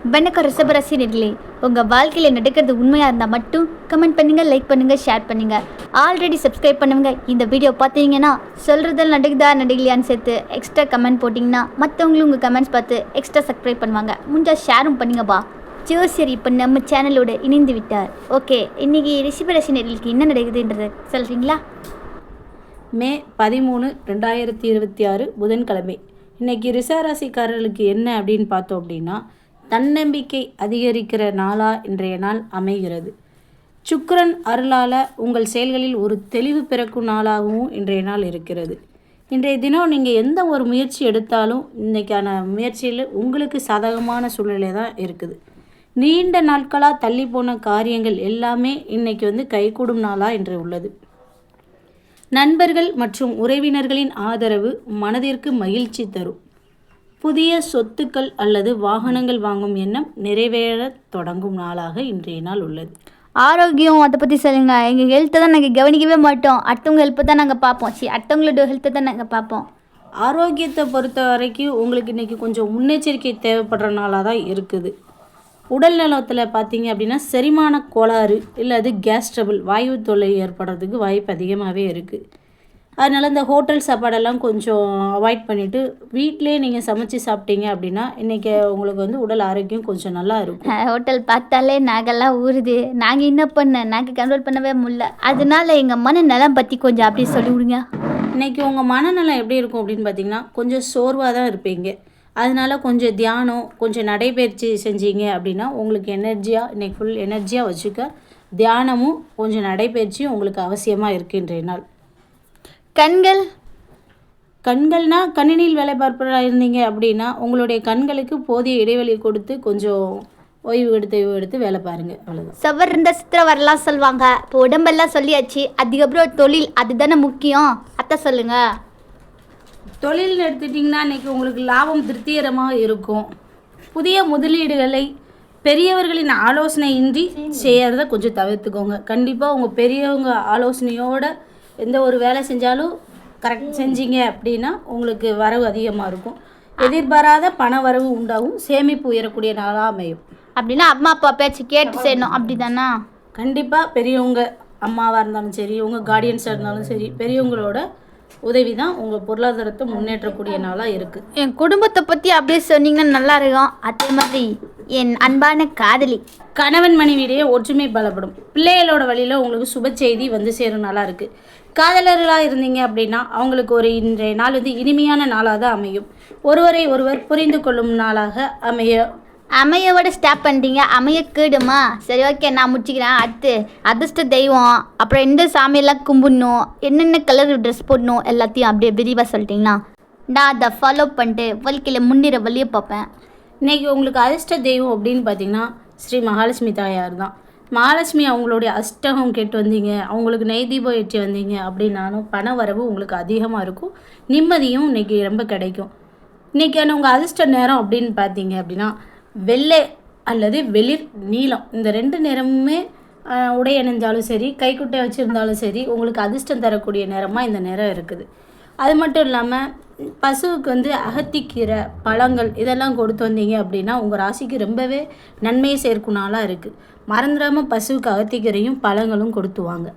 வணக்கம் ரிஷபராசி நேயர்களே, உங்கள் வாழ்க்கையில் நடக்கிறது உண்மையாக இருந்தால் மட்டும் கமெண்ட் பண்ணுங்கள், லைக் பண்ணுங்கள், ஷேர் பண்ணுங்கள். ஆல்ரெடி சப்ஸ்கிரைப் பண்ணுங்க. இந்த வீடியோ பார்த்தீங்கன்னா சொல்கிறதெல்லாம் நடக்குதா நடக்கலையான்னு சேர்த்து எக்ஸ்ட்ரா கமெண்ட் போட்டிங்கன்னா மற்றவங்களும் உங்கள் கமெண்ட்ஸ் பார்த்து எக்ஸ்ட்ரா சப்ஸ்கிரைப் பண்ணுவாங்க. முடிஞ்சால் ஷேரும் பண்ணுங்கப்பா. ஜோசியர் இப்போ நம்ம சேனலோடு இணைந்து விட்டார். ஓகே, இன்றைக்கி ரிஷபராசி நேயர்களுக்கு என்ன நடக்குதுன்றது சொல்கிறீங்களா? மே 13, 2026 புதன்கிழமை. இன்றைக்கி ரிஷபராசிக்காரர்களுக்கு என்ன அப்படின்னு பார்த்தோம் அப்படின்னா, தன்னம்பிக்கை அதிகரிக்கிற நாளாக இன்றைய நாள் அமைகிறது. சுக்கிரன் அருளால் உங்கள் செயல்களில் ஒரு தெளிவு பிறக்கும் நாளாகவும் இன்றைய நாள் இருக்கிறது. இன்றைய தினம் நீங்கள் எந்த ஒரு முயற்சி எடுத்தாலும் இன்றைக்கான முயற்சியில் உங்களுக்கு சாதகமான சூழ்நிலை தான் இருக்குது. நீண்ட நாட்களாக தள்ளி போன காரியங்கள் எல்லாமே இன்றைக்கி கைகூடும் நாளாக இன்று உள்ளது. நண்பர்கள் மற்றும் உறவினர்களின் ஆதரவு மனதிற்கு மகிழ்ச்சி தரும். புதிய சொத்துக்கள் அல்லது வாகனங்கள் வாங்கும் எண்ணம் நிறைவேற தொடங்கும் நாளாக இன்றைய நாள் உள்ளது. ஆரோக்கியம் அதை பற்றி சொல்லுங்கள். எங்கள் ஹெல்த்தை தான் நாங்கள் கவனிக்கவே மாட்டோம். அடுத்தவங்க ஹெல்ப்பை தான் நாங்கள் பார்ப்போம். அடுத்தவங்களோட ஹெல்த்தை தான் நாங்கள் பார்ப்போம். ஆரோக்கியத்தை பொறுத்த வரைக்கும் உங்களுக்கு இன்றைக்கி கொஞ்சம் முன்னெச்சரிக்கை தேவைப்படுற நாளாக தான் இருக்குது. உடல் நலத்தில் பார்த்தீங்க அப்படின்னா செரிமான கோளாறு இல்லது கேஸ் ட்ரபிள், வாயு தொல்லை ஏற்படுறதுக்கு வாய்ப்பு அதிகமாகவே இருக்குது. அதனால் இந்த ஹோட்டல் சாப்பாடெல்லாம் கொஞ்சம் அவாய்ட் பண்ணிவிட்டு வீட்டிலே நீங்கள் சமைச்சு சாப்பிட்டீங்க அப்படின்னா இன்றைக்கி உங்களுக்கு உடல் ஆரோக்கியம் கொஞ்சம் நல்லா இருக்கும். ஹோட்டல் பார்த்தாலே நாங்கள்லாம் ஊறுது. நாங்கள் என்ன நாங்கள் கண்ட்ரோல் பண்ணவே முடியல. அதனால எங்கள் மனநலம் பற்றி கொஞ்சம் அப்படி சொல்லி விடுங்க. இன்றைக்கி உங்கள் மனநலம் எப்படி இருக்கும் அப்படின்னு பார்த்தீங்கன்னா, கொஞ்சம் சோர்வாக தான் இருப்பீங்க. அதனால் கொஞ்சம் தியானம், கொஞ்சம் நடைபயிற்சி செஞ்சீங்க அப்படின்னா உங்களுக்கு எனர்ஜியாக இன்றைக்கி ஃபுல் எனர்ஜியாக வச்சுக்க தியானமும் கொஞ்சம் நடைபயிற்சியும் உங்களுக்கு அவசியமாக இருக்குது இன்றைய நாள். கண்கள்னால் கணினியில் வேலை பார்ப்பதாக இருந்தீங்க அப்படின்னா உங்களுடைய கண்களுக்கு போதிய இடைவெளி கொடுத்து கொஞ்சம் ஓய்வு எடுத்து வேலை பாருங்கள். அவ்வளோதான். சவர் இருந்த சித்திரம் வரலாம் சொல்லுவாங்க. இப்போ உடம்பெல்லாம் சொல்லியாச்சு. அதுக்கப்புறம் தொழில், அதுதானே முக்கியம். அத்தை சொல்லுங்கள். தொழில் எடுத்துட்டிங்கன்னா இன்றைக்கி உங்களுக்கு லாபம் திருப்திகரமாக இருக்கும். புதிய முதலீடுகளை பெரியவர்களின் ஆலோசனையின்றி செய்கிறத கொஞ்சம் தவிர்த்துக்கோங்க. கண்டிப்பாக உங்கள் பெரியவங்க ஆலோசனையோடு எந்த ஒரு வேலை செஞ்சாலும் கரெக்ட் செஞ்சீங்க அப்படின்னா உங்களுக்கு வரவு அதிகமாக இருக்கும். எதிர்பாராத பண வரவு உண்டாகும். சேமிப்பு உயரக்கூடிய நாளாக அமையும். அப்படின்னா அம்மா அப்பா பேச்சு கேட்டு செய்யணும், அப்படி தானே? கண்டிப்பாக பெரியவங்க அம்மாவாக இருந்தாலும் சரி, உங்கள் கார்டியன்ஸாக இருந்தாலும் சரி, பெரியவங்களோட உதவி தான் உங்கள் பொருளாதாரத்தை முன்னேற்றக்கூடிய நாளாக இருக்குது. என் குடும்பத்தை பற்றி அப்படியே சொன்னீங்கன்னா நல்லா இருக்கும். அதே மாதிரி என் அன்பான காதலி, கணவன் மனைவியிடையே ஒற்றுமை பலப்படும். பிள்ளைகளோட வழியில் உங்களுக்கு சுப செய்தி சேரும் நாளாக இருக்குது. காதலர்களாக இருந்தீங்க அப்படின்னா அவங்களுக்கு ஒரு இன்றைய நாள் இனிமையான நாளாக தான் அமையும். ஒருவரை ஒருவர் புரிந்து கொள்ளும் நாளாக அமையோட ஸ்டாப் பண்ணிட்டீங்க. அமைய கேடுமா? சரி, ஓகே, நான் முடிச்சுக்கிறேன். அடுத்து அதிர்ஷ்ட தெய்வம், அப்புறம் எந்த சாமியெல்லாம் கும்பிடணும், என்னென்ன கலர் ட்ரெஸ் போடணும், எல்லாத்தையும் அப்படியே விரிவாக சொல்லிட்டிங்கன்னா நான் அதை ஃபாலோ பண்ணிட்டு வாழ்க்கையில் முன்னிற வழியை பார்ப்பேன். இன்றைக்கி உங்களுக்கு அதிர்ஷ்ட தெய்வம் அப்படின்னு பார்த்தீங்கன்னா ஸ்ரீ மகாலட்சுமி தாயார் தான். மகாலட்சுமி அவங்களுடைய அஷ்டகம் கேட்டு வந்தீங்க, அவங்களுக்கு நெய் தீபம் ஏற்றி வந்தீங்க அப்படின்னாலும் பண வரவு உங்களுக்கு அதிகமாக இருக்கும். நிம்மதியும் இன்றைக்கி ரொம்ப கிடைக்கும். இன்றைக்கான உங்கள் அதிர்ஷ்ட நேரம் அப்படின்னு பார்த்தீங்க அப்படின்னா வெள்ளை அல்லது வெளிர் நீலம், இந்த 2 நிறமுமே உடை அணிந்தாலும் சரி, கைக்குட்டை வச்சுருந்தாலும் சரி உங்களுக்கு அதிர்ஷ்டம் தரக்கூடிய நேரமாக இந்த நேரம் இருக்குது. அது மட்டும் இல்லாமல் பசுவுக்கு அகத்திக்கீரை, பழங்கள் இதெல்லாம் கொடுத்து வந்தீங்க அப்படின்னா உங்கள் ராசிக்கு ரொம்பவே நன்மையை சேர்க்கும் நாளாக இருக்குது. மறந்துடாமல் பசுவுக்கு அகத்திக்கீரையும் பழங்களும் கொடுத்து வாங்க.